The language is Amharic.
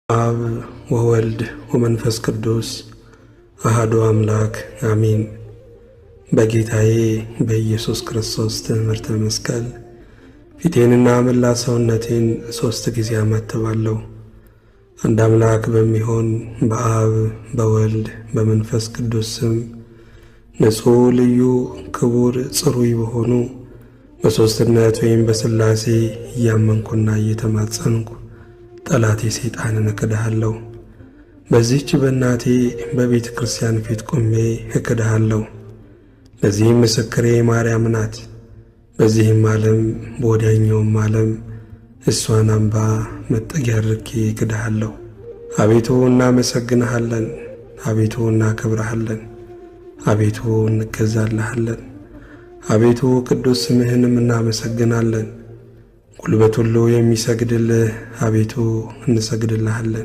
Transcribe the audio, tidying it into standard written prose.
አብ ወወልድ ወመንፈስ ቅዱስ አሐዱ አምላክ አሜን። በጌታዬ በኢየሱስ ክርስቶስ ትምህርተ መስቀል ፊቴንና መላ ሰውነቴን 3 ጊዜ አማትባለሁ። አንድ አምላክ በሚሆን በአብ በወልድ በመንፈስ ቅዱስ ስም ንጹሕ ልዩ ክቡር ጽሩይ በሆኑ በሦስትነት ወይም በሥላሴ እያመንኩና እየተማጸንኩ ጠላቴ ሰይጣንን እክድሃለሁ። በዚህች በእናቴ በቤተ ክርስቲያን ፊት ቆሜ እክድሃለሁ። ለዚህም ምስክሬ ማርያም ናት። በዚህም ዓለም በወዲያኛውም ዓለም እሷን አምባ መጠጊያ አድርጌ እክድሃለሁ። አቤቱ እናመሰግንሃለን፣ አቤቱ እናከብረሃለን፣ አቤቱ እንገዛልሃለን፣ አቤቱ ቅዱስ ስምህንም እናመሰግናለን። ጉልበት ሁሉ የሚሰግድልህ አቤቱ እንሰግድልሃለን።